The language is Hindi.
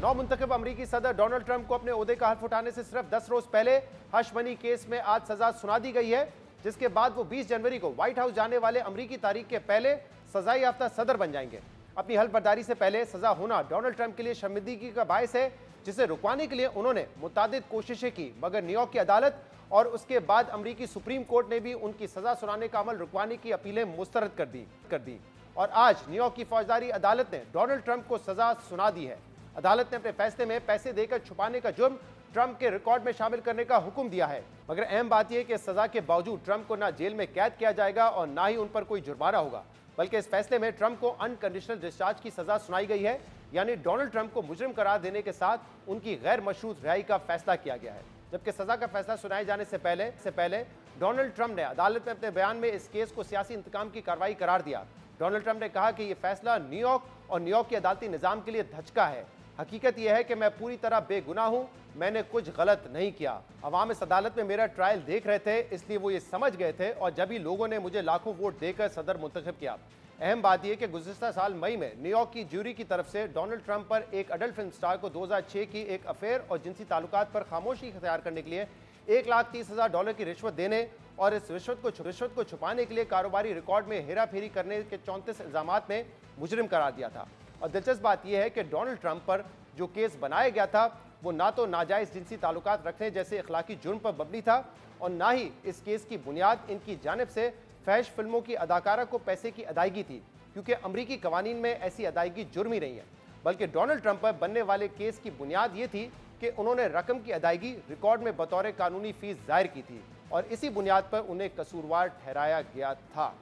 नौ मुंतखब अमरीकी सदर डोनाल्ड ट्रंप को अपने ओहदे का हल्फ उठाने से सिर्फ 10 रोज पहले हश मनी केस में आज सजा सुना दी गई है, जिसके बाद वो 20 जनवरी को व्हाइट हाउस जाने वाले अमरीकी तारीख के पहले सजा याफ्ता सदर बन जाएंगे। अपनी हल्फबर्दारी से पहले सजा होना डोनाल्ड ट्रंप के लिए शर्मिंदगी का बायस है, जिसे रुकवाने के लिए उन्होंने मुतादिद कोशिशें की, मगर न्यूयॉर्क की अदालत और उसके बाद अमरीकी सुप्रीम कोर्ट ने भी उनकी सजा सुनाने का अमल रुकवाने की अपीलें मुस्तरद कर दी और आज न्यूयॉर्क की फौजदारी अदालत ने डोनाल्ड ट्रंप को सजा सुना दी है। अदालत ने अपने फैसले में पैसे देकर छुपाने का जुर्म ट्रंप के रिकॉर्ड में शामिल करने का हुक्म दिया है, मगर अहम बात यह है कि सजा के बावजूद ट्रंप को ना जेल में कैद किया जाएगा और ना ही उन पर कोई जुर्माना होगा, बल्कि इस फैसले में ट्रंप को अनकंडीशनल डिस्चार्ज की सजा सुनाई गई है, यानी डोनाल्ड ट्रंप को मुजरिम करार देने के साथ उनकी गैर मशरूत रिहाई का फैसला किया गया है। जबकि सजा का फैसला सुनाए जाने से पहले डोनाल्ड ट्रंप ने अदालत में अपने बयान में इस केस को सियासी इंतकाम की कार्रवाई करार दिया। डोनाल्ड ट्रंप ने कहा कि यह फैसला न्यूयॉर्क और न्यूयॉर्क के अदालती निजाम के लिए धचका है। हकीकत यह है कि मैं पूरी तरह बेगुनाह हूं, मैंने कुछ गलत नहीं किया। अवाम इस अदालत में मेरा ट्रायल देख रहे थे, इसलिए वो ये समझ गए थे और जब ही लोगों ने मुझे लाखों वोट देकर सदर मुंतखब किया। अहम बात यह कि गुज़िश्ता साल मई में न्यूयॉर्क की ज्यूरी की तरफ से डोनाल्ड ट्रंप पर एक अडल्ट फिल्म स्टार को 2006 की एक अफेयर और जिनसी ताल्लुकात पर खामोशी इख्तियार करने के लिए $1,30,000 की रिश्वत देने और इस रिश्वत को छुपाने के लिए कारोबारी रिकॉर्ड में हेरा फेरी करने के 34 इल्जामात में मुजरिम करार दिया था। और दिलचस्प बात यह है कि डोनाल्ड ट्रंप पर जो केस बनाया गया था वो ना तो नाजायज जिनसी ताल्लुकात रखने जैसे इखलाकी जुर्म पर मबनी था और ना ही इस केस की बुनियाद इनकी जानिब से फैश फिल्मों की अदाकारा को पैसे की अदायगी थी, क्योंकि अमरीकी कवानीन में ऐसी अदायगी जुर्म ही नहीं है, बल्कि डोनाल्ड ट्रंप पर बनने वाले केस की बुनियाद ये थी कि उन्होंने रकम की अदायगी रिकॉर्ड में बतौर कानूनी फीस जाहिर की थी और इसी बुनियाद पर उन्हें कसूरवार ठहराया गया था।